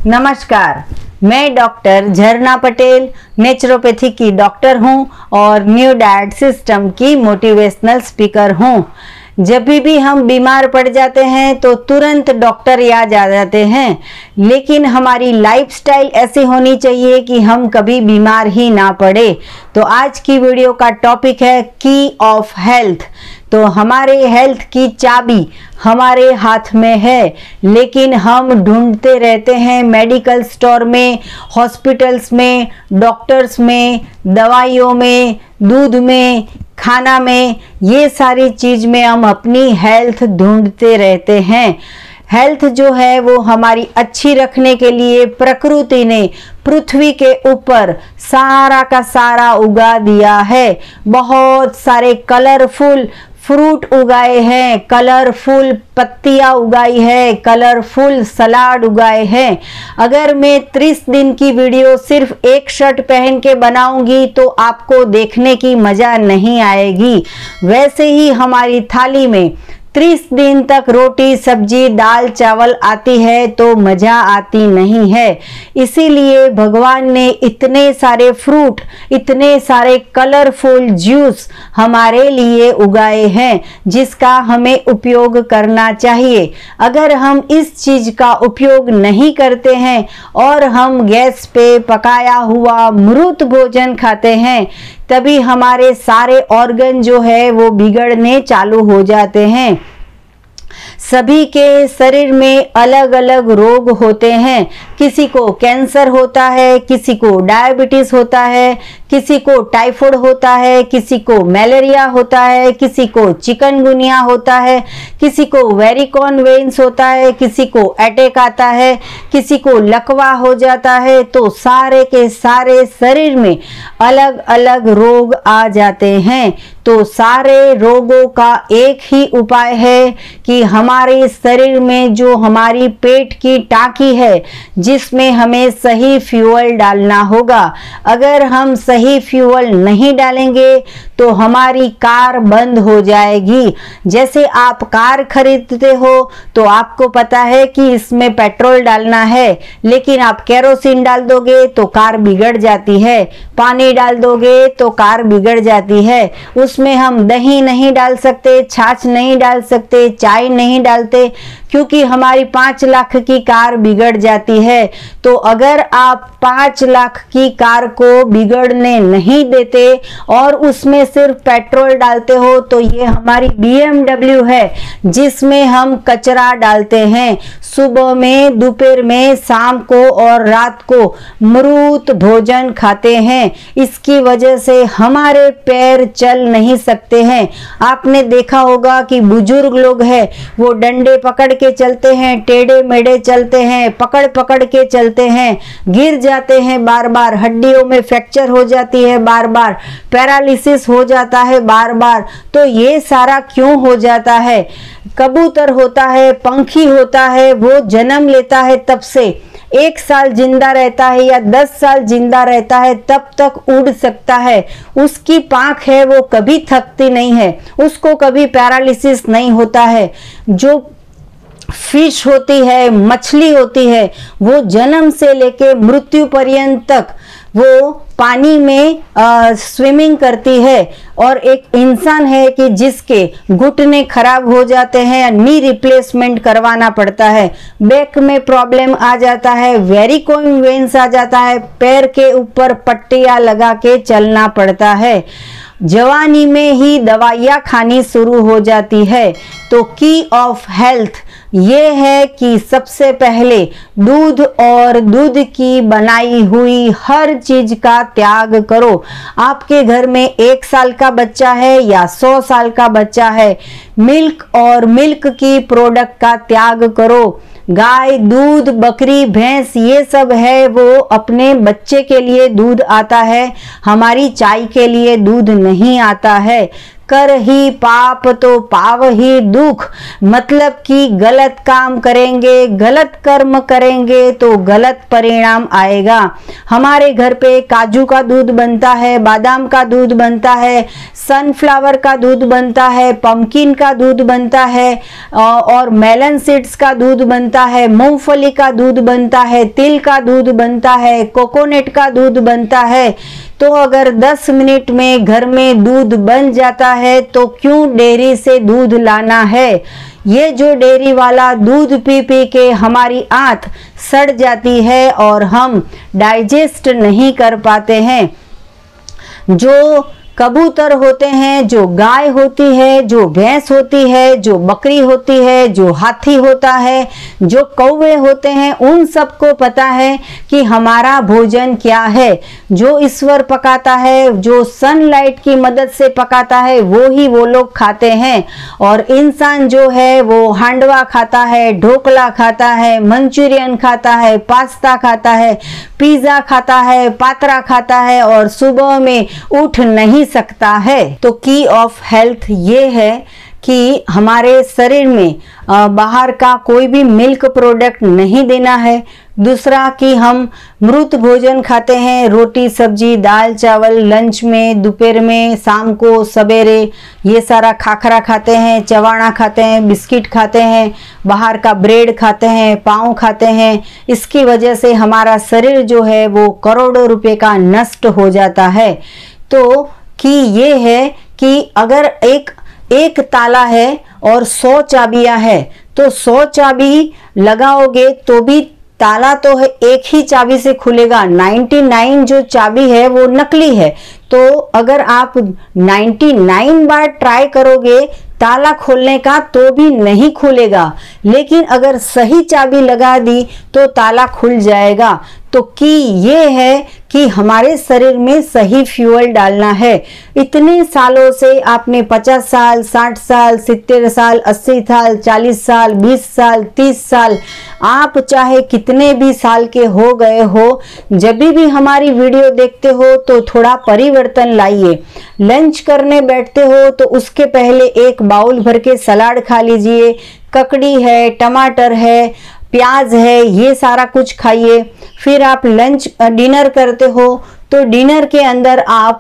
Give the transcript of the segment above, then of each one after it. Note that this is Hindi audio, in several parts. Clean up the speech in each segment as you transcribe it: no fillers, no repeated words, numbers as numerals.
नमस्कार, मैं डॉक्टर झरना पटेल नेचुरोपैथी की डॉक्टर हूं और न्यू डाइट सिस्टम की मोटिवेशनल स्पीकर हूं। जब भी हम बीमार पड़ जाते हैं तो तुरंत डॉक्टर याद आ जाते हैं, लेकिन हमारी लाइफस्टाइल ऐसी होनी चाहिए कि हम कभी बीमार ही ना पड़े। तो आज की वीडियो का टॉपिक है की ऑफ हेल्थ। तो हमारे हेल्थ की चाबी हमारे हाथ में है, लेकिन हम ढूंढते रहते हैं मेडिकल स्टोर में, हॉस्पिटल्स में, डॉक्टर्स में, दवाइयों में, दूध में, खाना में, ये सारी चीज में हम अपनी हेल्थ ढूंढते रहते हैं। हेल्थ जो है वो हमारी अच्छी रखने के लिए प्रकृति ने पृथ्वी के ऊपर सारा का सारा उगा दिया है। बहुत सारे कलरफुल फ्रूट उगाए हैं, कलरफुल पत्तियां उगाई है, कलरफुल सलाद उगाए हैं। अगर मैं 30 दिन की वीडियो सिर्फ एक शर्ट पहन के बनाऊंगी तो आपको देखने की मजा नहीं आएगी। वैसे ही हमारी थाली में 30 दिन तक रोटी सब्जी दाल चावल आती है तो मजा आती नहीं है। इसीलिए भगवान ने इतने सारे फ्रूट, इतने सारे कलरफुल जूस हमारे लिए उगाए हैं, जिसका हमें उपयोग करना चाहिए। अगर हम इस चीज का उपयोग नहीं करते हैं और हम गैस पे पकाया हुआ मृत भोजन खाते हैं, तभी हमारे सारे ऑर्गन जो है वो बिगड़ने चालू हो जाते हैं। सभी के शरीर में अलग अलग रोग होते हैं। किसी को कैंसर होता है, किसी को डायबिटीज होता है, किसी को टाइफाइड होता है, किसी को मलेरिया होता है, किसी को चिकनगुनिया होता है, किसी को वेरिकोन वेन्स होता है, किसी को अटैक आता है, किसी को लकवा हो जाता है। तो सारे के सारे शरीर में अलग अलग रोग आ जाते हैं। तो सारे रोगों का एक ही उपाय है कि हमारे शरीर में जो हमारी पेट की टांकी है, जिसमें हमें सही फ्यूल डालना होगा। अगर हम सही फ्यूल नहीं डालेंगे तो हमारी कार बंद हो जाएगी। जैसे आप कार खरीदते हो तो आपको पता है कि इसमें पेट्रोल डालना है, लेकिन आप केरोसिन डाल दोगे तो कार बिगड़ जाती है, पानी डाल दोगे तो कार बिगड़ जाती है। उसमें हम दही नहीं डाल सकते, छाछ नहीं डाल सकते, चाय नहीं डालते, क्योंकि हमारी 5 लाख की कार बिगड़ जाती है। तो अगर आप 5 लाख की कार को बिगड़ने नहीं देते और उसमें सिर्फ पेट्रोल डालते हो, तो ये हमारी BMW है, जिसमें हम कचरा डालते हैं। सुबह में, दोपहर में, शाम को और रात को मृत भोजन खाते हैं। इसकी वजह से हमारे पैर चल नहीं सकते हैं। आपने देखा होगा कि बुजुर्ग लोग हैं, वो डंडे पकड़ के चलते हैं, टेढ़े मेढ़े चलते हैं, पकड़ पकड़ के चलते हैं, गिर जाते हैं बार बार, हड्डियों में फ्रैक्चर हो जाती है बार बार, पैरालिसिस हो जाता है बार बार। तो ये सारा क्यों हो जाता है? कबूतर होता है, पंखी होता है, वो जन्म लेता है, तब से 1 साल जिंदा रहता है या 10 साल जिंदा रहता है, तब तक उड़ सकता है। उसकी पांख है वो कभी थकती नहीं है, उसको कभी पैरालिसिस नहीं होता है। जो फिश होती है, मछली होती है, वो जन्म से लेके मृत्यु पर्यंत तक वो पानी में स्विमिंग करती है। और एक इंसान है कि जिसके घुटने खराब हो जाते हैं, नी रिप्लेसमेंट करवाना पड़ता है, बैक में प्रॉब्लम आ जाता है, वेरिकोन वेन्स आ जाता है, पैर के ऊपर पट्टियां लगा के चलना पड़ता है। जवानी में ही दवाइयाँ खानी शुरू हो जाती है। तो की ऑफ हेल्थ ये है कि सबसे पहले दूध और दूध की बनाई हुई हर चीज का त्याग करो। आपके घर में 1 साल का बच्चा है या 100 साल का बच्चा है, मिल्क और मिल्क की प्रोडक्ट का त्याग करो। गाय, दूध, बकरी, भैंस, ये सब है वो अपने बच्चे के लिए दूध आता है, हमारी चाय के लिए दूध नहीं आता है। कर ही पाप तो पाव ही दुख, मतलब कि गलत काम करेंगे, गलत कर्म करेंगे तो गलत परिणाम आएगा। हमारे घर पे काजू का दूध बनता है, बादाम का दूध बनता है, सनफ्लावर का दूध बनता है, पंपकिन का दूध बनता है और मेलन सीड्स का दूध बनता है, मूंगफली का दूध बनता है, तिल का दूध बनता है, कोकोनट का दूध बनता है। तो अगर 10 मिनट में घर में दूध बन जाता है तो क्यों डेयरी से दूध लाना है? ये जो डेयरी वाला दूध पी पी के हमारी आंत सड़ जाती है और हम डाइजेस्ट नहीं कर पाते हैं। जो कबूतर होते हैं, जो गाय होती है, जो भैंस होती है, जो बकरी होती है, जो हाथी होता है, जो कौवे होते हैं, उन सबको पता है कि हमारा भोजन क्या है। जो ईश्वर पकाता है, जो सनलाइट की मदद से पकाता है, वो ही वो लोग खाते हैं। और इंसान जो है वो हांडवा खाता है, ढोकला खाता है, मंचूरियन खाता है, पास्ता खाता है, पिज्जा खाता है, पात्रा खाता है और सुबह में उठ नहीं सकता है। तो की ऑफ हेल्थ ये है कि हमारे शरीर में बाहर का कोई भी मिल्क प्रोडक्ट नहीं देना है। दूसरा कि हम मृत भोजन खाते हैं, रोटी सब्जी दाल चावल, लंच में, दोपहर में, शाम को, सवेरे ये सारा खाखरा खाते हैं, चवाना खाते हैं, बिस्किट खाते हैं, बाहर का ब्रेड खाते हैं, पाव खाते हैं। इसकी वजह से हमारा शरीर जो है वो करोड़ों रुपए का नष्ट हो जाता है। तो कि ये है कि अगर एक ताला है और 100 चाबियां है तो 100 चाबी लगाओगे तो भी ताला तो है एक ही चाबी से खुलेगा, 99 जो चाबी है वो नकली है। तो अगर आप 99 बार ट्राई करोगे ताला खोलने का तो भी नहीं खुलेगा, लेकिन अगर सही चाबी लगा दी तो ताला खुल जाएगा। तो कि ये है कि हमारे शरीर में सही फ्यूल डालना है। इतने सालों से आपने 50 साल, 60 साल, 70 साल, 80 साल, 40 साल, 20 साल, 30 साल, आप चाहे कितने भी साल के हो गए हो, जब भी हमारी वीडियो देखते हो तो थोड़ा परिवर्तन लाइए। लंच करने बैठते हो तो उसके पहले एक बाउल भर के सलाद खा लीजिए, ककड़ी है, टमाटर है, प्याज है, ये सारा कुछ खाइए। फिर आप डिनर करते हो तो डिनर के अंदर आप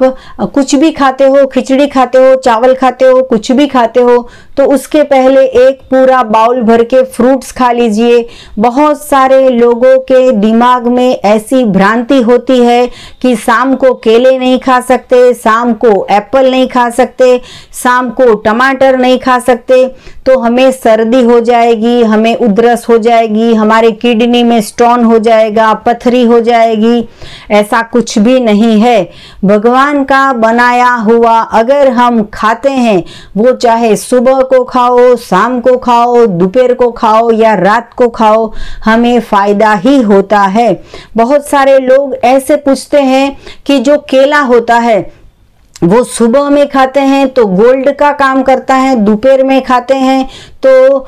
कुछ भी खाते हो, खिचड़ी खाते हो, चावल खाते हो, कुछ भी खाते हो, तो उसके पहले एक पूरा बाउल भर के फ्रूट्स खा लीजिए। बहुत सारे लोगों के दिमाग में ऐसी भ्रांति होती है कि शाम को केले नहीं खा सकते, शाम को एप्पल नहीं खा सकते, शाम को टमाटर नहीं खा सकते तो हमें सर्दी हो जाएगी, हमें उधरस हो जाएगी, हमारे किडनी में स्टोन हो जाएगा, पथरी हो जाएगी। ऐसा कुछ भी नहीं है। भगवान का बनाया हुआ अगर हम खाते हैं, वो चाहे सुबह को खाओ, शाम को खाओ, दोपहर को खाओ या रात को खाओ, हमें फायदा ही होता है। बहुत सारे लोग ऐसे पूछते हैं कि जो केला होता है वो सुबह में खाते हैं तो गोल्ड का काम करता है, दोपहर में खाते हैं तो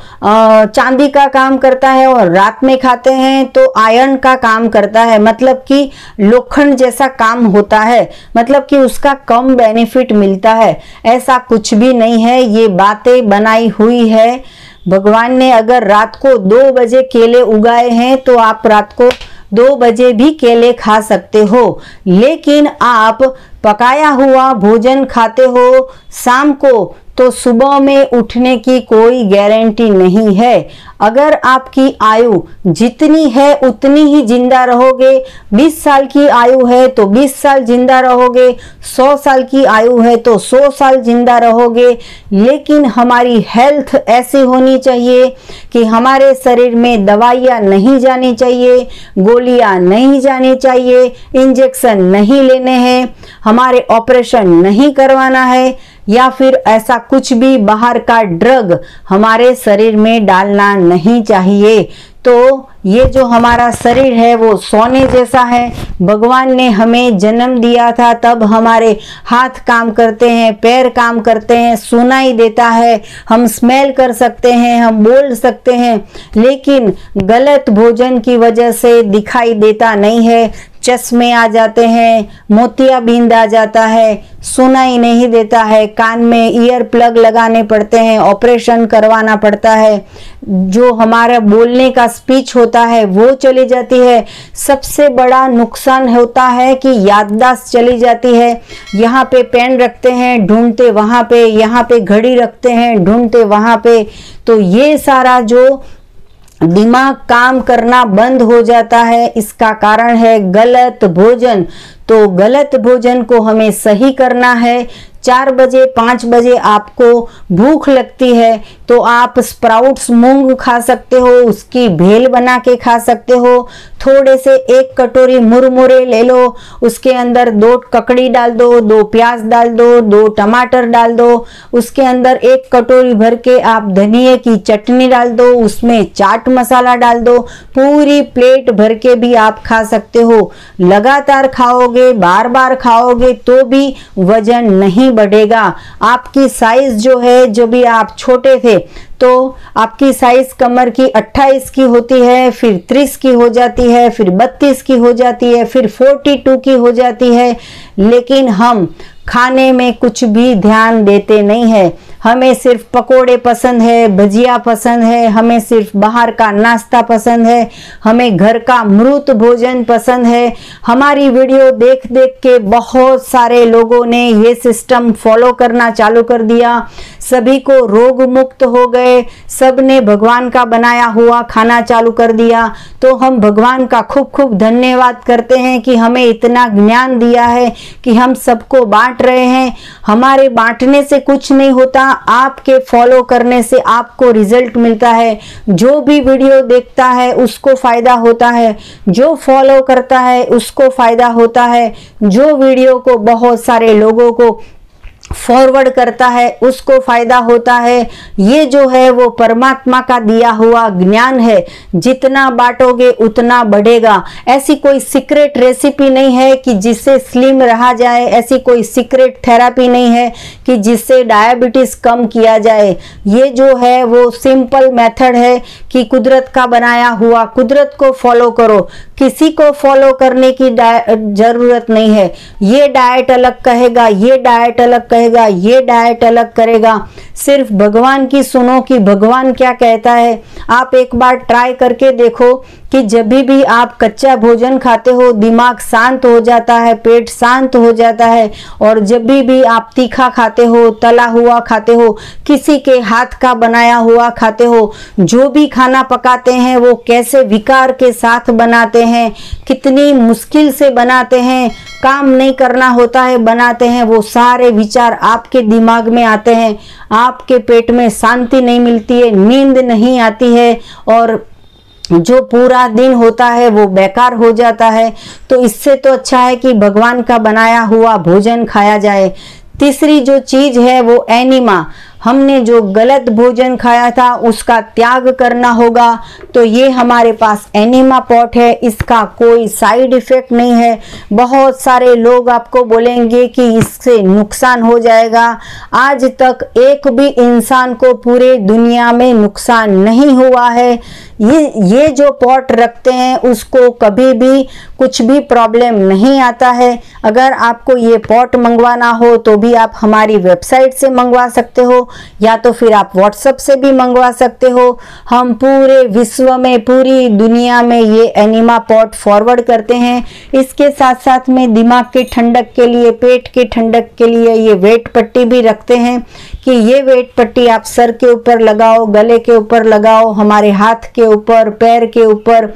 चांदी का काम करता है और रात में खाते हैं तो आयरन का काम करता है, मतलब कि लोखंड जैसा काम होता है, मतलब कि उसका कम बेनिफिट मिलता है। ऐसा कुछ भी नहीं है, ये बातें बनाई हुई है। भगवान ने अगर रात को 2 बजे केले उगाए हैं तो आप रात को 2 बजे भी केले खा सकते हो, लेकिन आप पकाया हुआ भोजन खाते हो शाम को तो सुबह में उठने की कोई गारंटी नहीं है। अगर आपकी आयु जितनी है उतनी ही जिंदा रहोगे, 20 साल की आयु है तो 20 साल जिंदा रहोगे, 100 साल की आयु है तो 100 साल जिंदा रहोगे। लेकिन हमारी हेल्थ ऐसी होनी चाहिए कि हमारे शरीर में दवाइयाँ नहीं जानी चाहिए, गोलियाँ नहीं जानी चाहिए, इंजेक्शन नहीं लेने हैं, हमारे ऑपरेशन नहीं करवाना है या फिर ऐसा कुछ भी बाहर का ड्रग हमारे शरीर में डालना नहीं चाहिए। तो ये जो हमारा शरीर है वो सोने जैसा है। भगवान ने हमें जन्म दिया था तब हमारे हाथ काम करते हैं, पैर काम करते हैं, सुनाई देता है, हम स्मेल कर सकते हैं, हम बोल सकते हैं, लेकिन गलत भोजन की वजह से दिखाई देता नहीं है। चश्मे आ जाते हैं, मोतियाबिंद आ जाता है, सुनाई नहीं देता है, कान में ईयर प्लग लगाने पड़ते हैं, ऑपरेशन करवाना पड़ता है, जो हमारा बोलने का स्पीच होता है वो चली जाती है। सबसे बड़ा नुकसान होता है कि याददाश्त चली जाती है। यहाँ पे पेन रखते हैं, ढूंढते वहाँ पे, यहाँ पे घड़ी रखते हैं, ढूंढते वहाँ पे। तो ये सारा जो दिमाग काम करना बंद हो जाता है, इसका कारण है गलत भोजन। तो गलत भोजन को हमें सही करना है। 4 बजे 5 बजे आपको भूख लगती है तो आप स्प्राउट्स मूंग खा सकते हो, उसकी भेल बना के खा सकते हो। थोड़े से 1 कटोरी मुरमुरे ले लो, उसके अंदर 2 ककड़ी डाल दो, 2 प्याज डाल दो, 2 टमाटर डाल दो, उसके अंदर 1 कटोरी भर के आप धनिए की चटनी डाल दो, उसमें चाट मसाला डाल दो। पूरी प्लेट भर के भी आप खा सकते हो। लगातार खाओगे, बार बार खाओगे तो भी वजन नहीं बढ़ेगा। आपकी साइज जो है, जो भी आप छोटे थे तो आपकी साइज कमर की 28 की होती है, फिर 30 की हो जाती है, फिर 32 की हो जाती है, फिर 42 की हो जाती है। लेकिन हम खाने में कुछ भी ध्यान देते नहीं है। हमें सिर्फ पकोड़े पसंद है, भजिया पसंद है, हमें सिर्फ बाहर का नाश्ता पसंद है, हमें घर का मृत भोजन पसंद है। हमारी वीडियो देख देख के बहुत सारे लोगों ने ये सिस्टम फॉलो करना चालू कर दिया। सभी को रोग मुक्त हो गए, सब ने भगवान का बनाया हुआ खाना चालू कर दिया। तो हम भगवान का खूब खूब धन्यवाद करते हैं कि हमें इतना ज्ञान दिया है कि हम सबको बांट रहे हैं। हमारे बांटने से कुछ नहीं होता, आपके फॉलो करने से आपको रिजल्ट मिलता है। जो भी वीडियो देखता है उसको फायदा होता है, जो फॉलो करता है उसको फायदा होता है, जो वीडियो को बहुत सारे लोगों को फॉरवर्ड करता है उसको फायदा होता है। ये जो है वो परमात्मा का दिया हुआ ज्ञान है, जितना बांटोगे उतना बढ़ेगा। ऐसी कोई सीक्रेट रेसिपी नहीं है कि जिससे स्लिम रहा जाए, ऐसी कोई सीक्रेट थेरेपी नहीं है कि जिससे डायबिटीज कम किया जाए। ये जो है वो सिंपल मेथड है कि कुदरत का बनाया हुआ, कुदरत को फॉलो करो, किसी को फॉलो करने की जरूरत नहीं है। ये डाइट अलग कहेगा, ये डाइट अलग कहेगा, ये डाइट अलग करेगा। सिर्फ भगवान की सुनो कि भगवान क्या कहता है। आप एक बार ट्राई करके देखो कि जब भी आप कच्चा भोजन खाते हो दिमाग शांत हो जाता है, पेट शांत हो जाता है। और जब भी आप तीखा खाते हो, तला हुआ खाते हो, किसी के हाथ का बनाया हुआ खाते हो, जो भी खाना पकाते हैं वो कैसे विकार के साथ बनाते हैं, कितनी मुश्किल से बनाते हैं, काम नहीं करना होता है बनाते हैं, वो सारे विचार आपके दिमाग में आते हैं। आपके पेट में शांति नहीं मिलती है, नींद नहीं आती है और जो पूरा दिन होता है वो बेकार हो जाता है। तो इससे तो अच्छा है कि भगवान का बनाया हुआ भोजन खाया जाए। तीसरी जो चीज है वो एनिमा, हमने जो गलत भोजन खाया था उसका त्याग करना होगा। तो ये हमारे पास एनिमा पॉट है, इसका कोई साइड इफेक्ट नहीं है। बहुत सारे लोग आपको बोलेंगे कि इससे नुकसान हो जाएगा। आज तक एक भी इंसान को पूरे दुनिया में नुकसान नहीं हुआ है। ये जो पॉट रखते हैं उसको कभी भी कुछ भी प्रॉब्लम नहीं आता है। अगर आपको ये पॉट मंगवाना हो तो भी आप हमारी वेबसाइट से मंगवा सकते हो या तो फिर आप व्हाट्सएप से भी मंगवा सकते हो। हम पूरे विश्व में, पूरी दुनिया में ये एनिमा पॉट फॉरवर्ड करते हैं। इसके साथ साथ में दिमाग की ठंडक के लिए, पेट की ठंडक के लिए ये वेट पट्टी भी रखते हैं कि ये वेट पट्टी आप सर के ऊपर लगाओ, गले के ऊपर लगाओ, हमारे हाथ के ऊपर, पैर के ऊपर,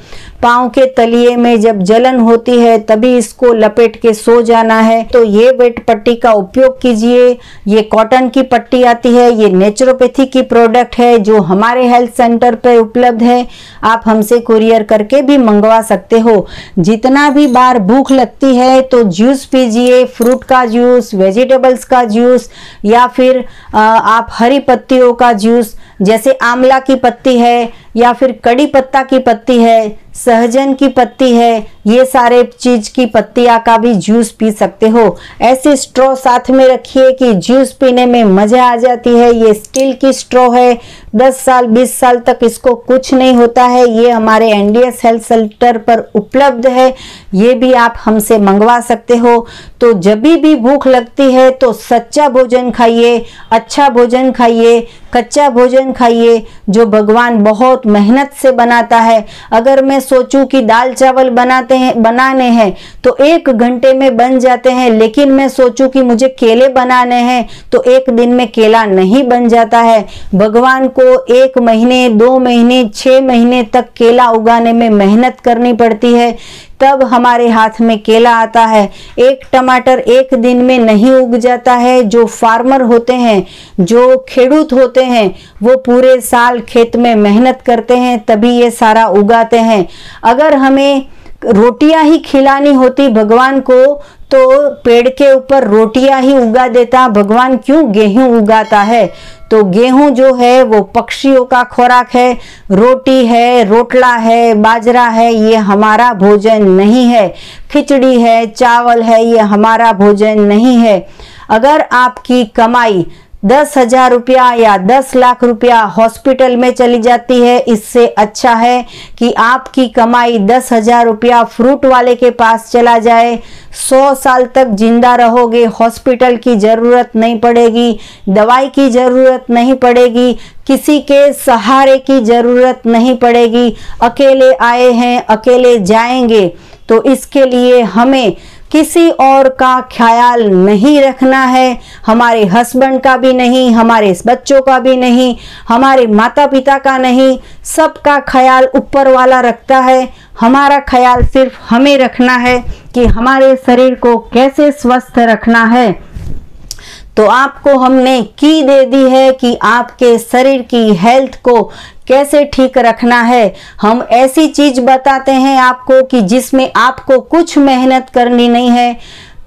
पाँव के तलिए में जब जलन होती है तभी इसको लपेट के सो जाना है। तो ये वेट पट्टी का उपयोग कीजिए। ये कॉटन की पट्टी आती है, ये नेचुरोपैथी की प्रोडक्ट है जो हमारे हेल्थ सेंटर पे उपलब्ध है। आप हमसे कुरियर करके भी मंगवा सकते हो। जितना भी बार भूख लगती है तो जूस पीजिए, फ्रूट का जूस, वेजिटेबल्स का जूस या फिर आप हरी पत्तियों का जूस, जैसे आंवला की पत्ती है या फिर कड़ी पत्ता की पत्ती है, सहजन की पत्ती है, ये सारे चीज की पत्तियां का भी जूस पी सकते हो। ऐसी स्ट्रॉ साथ में रखिए कि जूस पीने में मजा आ जाती है। ये स्टील की स्ट्रॉ है, 10 साल 20 साल तक इसको कुछ नहीं होता है। ये हमारे NDS हेल्थ सेंटर पर उपलब्ध है, ये भी आप हमसे मंगवा सकते हो। तो जब भी भूख लगती है तो सच्चा भोजन खाइए, अच्छा भोजन खाइए, कच्चा भोजन खाइए जो भगवान बहुत मेहनत से बनाता है। अगर मैं सोचूं कि दाल चावल बनाने हैं तो 1 घंटे में बन जाते हैं, लेकिन मैं सोचूं कि मुझे केले बनाने हैं तो 1 दिन में केला नहीं बन जाता है। भगवान को 1 महीने 2 महीने 6 महीने तक केला उगाने में मेहनत करनी पड़ती है, तब हमारे हाथ में केला आता है। 1 टमाटर 1 दिन में नहीं उग जाता है। जो फार्मर होते हैं, जो खेडूत होते हैं, वो पूरे साल खेत में मेहनत करते हैं तभी ये सारा उगाते हैं। अगर हमें रोटियां ही खिलानी होती भगवान को तो पेड़ के ऊपर रोटियां ही उगा देता। भगवान क्यों गेहूं उगाता है? तो गेहूं जो है वो पक्षियों का खुराक है, रोटी है, रोटला है, बाजरा है, ये हमारा भोजन नहीं है। खिचड़ी है, चावल है, ये हमारा भोजन नहीं है। अगर आपकी कमाई 10,000 रुपया या 10 लाख रुपया हॉस्पिटल में चली जाती है, इससे अच्छा है कि आपकी कमाई 10,000 रुपया फ्रूट वाले के पास चला जाए। 100 साल तक जिंदा रहोगे, हॉस्पिटल की जरूरत नहीं पड़ेगी, दवाई की जरूरत नहीं पड़ेगी, किसी के सहारे की जरूरत नहीं पड़ेगी। अकेले आए हैं, अकेले जाएंगे। तो इसके लिए हमें किसी और का ख्याल नहीं रखना है, हमारे हस्बैंड का भी नहीं, हमारे बच्चों का भी नहीं, हमारे माता पिता का नहीं, सबका ख्याल ऊपर वाला रखता है। हमारा ख्याल सिर्फ हमें रखना है कि हमारे शरीर को कैसे स्वस्थ रखना है। तो आपको हमने की दे दी है कि आपके शरीर की हेल्थ को कैसे ठीक रखना है। हम ऐसी चीज बताते हैं आपको कि जिसमें आपको कुछ मेहनत करनी नहीं है।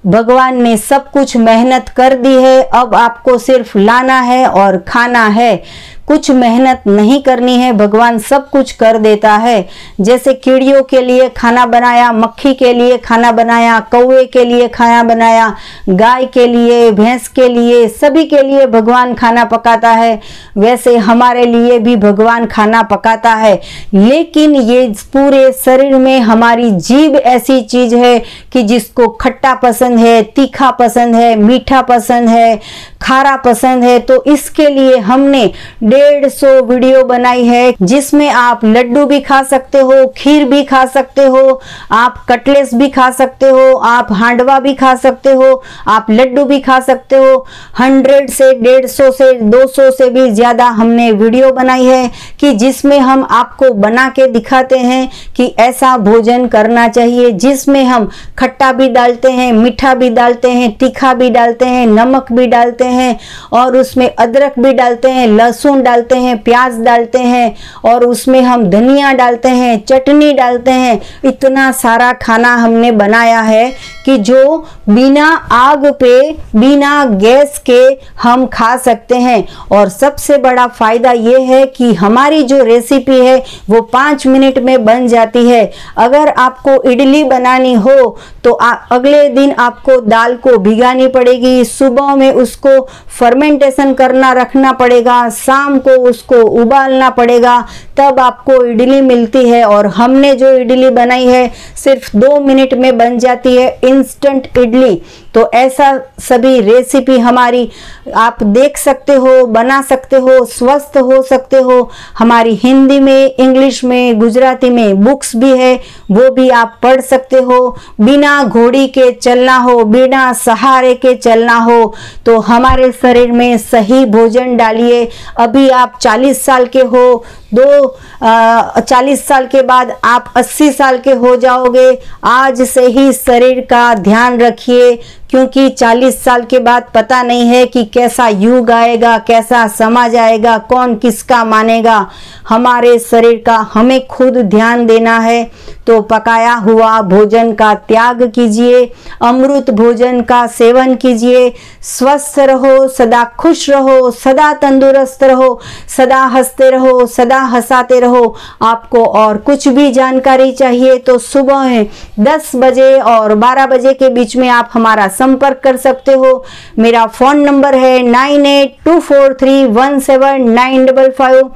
भगवान ने सब कुछ मेहनत कर दी है, अब आपको सिर्फ लाना है और खाना है। कुछ मेहनत नहीं करनी है, भगवान सब कुछ कर देता है। जैसे कीड़ियों के लिए खाना बनाया, मक्खी के लिए खाना बनाया, कौवे के लिए खाना बनाया, गाय के लिए, भैंस के लिए, सभी के लिए भगवान खाना पकाता है, वैसे हमारे लिए भी भगवान खाना पकाता है। लेकिन ये पूरे शरीर में हमारी जीभ ऐसी चीज है कि जिसको खट्टा पसंद है, तीखा पसंद है, मीठा पसंद है, खारा पसंद है। तो इसके लिए हमने 150 वीडियो बनाई है, जिसमें आप लड्डू भी खा सकते हो, खीर भी खा सकते हो, आप कटलेस भी खा सकते हो, आप हांडवा भी खा सकते हो, आप लड्डू भी खा सकते हो। 100 से 150 से 200 से भी ज्यादा हमने वीडियो बनाई है कि जिसमें हम आपको बना के दिखाते हैं कि ऐसा भोजन करना चाहिए, जिसमें हम खट्टा भी डालते हैं, मीठा भी डालते हैं, तीखा भी डालते हैं, नमक भी डालते हैं और उसमें अदरक भी डालते हैं, लहसुन डालते हैं, प्याज डालते हैं और उसमें हम धनिया डालते हैं, चटनी डालते हैं। इतना सारा खाना हमने बनाया है कि जो बिना आग पे, बिना गैस के हम खा सकते हैं। और सबसे बड़ा फायदा ये है कि हमारी जो रेसिपी है वो 5 मिनट में बन जाती है। अगर आपको इडली बनानी हो तो अगले दिन आपको दाल को भिगानी पड़ेगी, सुबह में उसको फर्मेंटेशन करना रखना पड़ेगा, शाम को उसको उबालना पड़ेगा, तब आपको इडली मिलती है। और हमने जो इडली बनाई है सिर्फ 2 मिनट में बन जाती है, इंस्टेंट इडली। तो ऐसा सभी रेसिपी हमारी आप देख सकते हो, बना सकते हो, स्वस्थ हो सकते हो। हमारी हिंदी में, इंग्लिश में, गुजराती में बुक्स भी है, वो भी आप पढ़ सकते हो। बिना घोड़ी के चलना हो, बिना सहारे के चलना हो तो हमारे शरीर में सही भोजन डालिए। अभी आप 40 साल के हो, 40 साल के बाद आप 80 साल के हो जाओगे। आज से ही शरीर का ध्यान रखिए, क्योंकि 40 साल के बाद पता नहीं है कि कैसा युग आएगा, कैसा समाज आएगा, कौन किसका मानेगा। हमारे शरीर का हमें खुद ध्यान देना है। तो पकाया हुआ भोजन का त्याग कीजिए, अमृत भोजन का सेवन कीजिए। स्वस्थ रहो, सदा खुश रहो, सदा तंदुरुस्त रहो, सदा हंसते रहो, सदा हंसाते रहो। आपको और कुछ भी जानकारी चाहिए तो सुबह 10 बजे और 12 बजे के बीच में आप हमारा संपर्क कर सकते हो। मेरा फोन नंबर है 9824317955।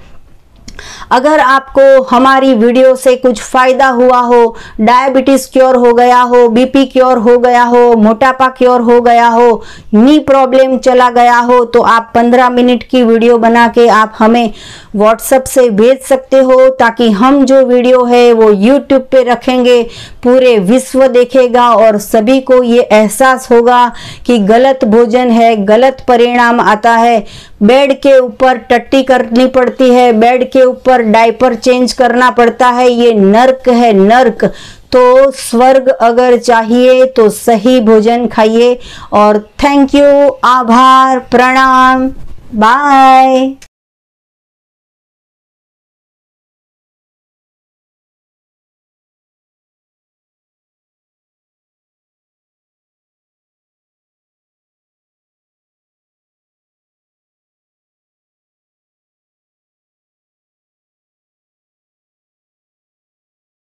अगर आपको हमारी वीडियो से कुछ फायदा हुआ हो, डायबिटीज क्योर हो गया हो, बीपी क्योर हो गया हो, मोटापा क्योर हो गया हो, नी प्रॉब्लम चला गया हो, तो आप 15 मिनट की वीडियो बना के आप हमें व्हाट्सएप से भेज सकते हो, ताकि हम जो वीडियो है वो यूट्यूब पे रखेंगे, पूरे विश्व देखेगा और सभी को ये एहसास होगा कि गलत भोजन है, गलत परिणाम आता है। बेड के ऊपर टट्टी करनी पड़ती है, बेड के ऊपर डायपर चेंज करना पड़ता है, ये नर्क है, नर्क। तो स्वर्ग अगर चाहिए तो सही भोजन खाइए। और थैंक यू, आभार, प्रणाम, बाय।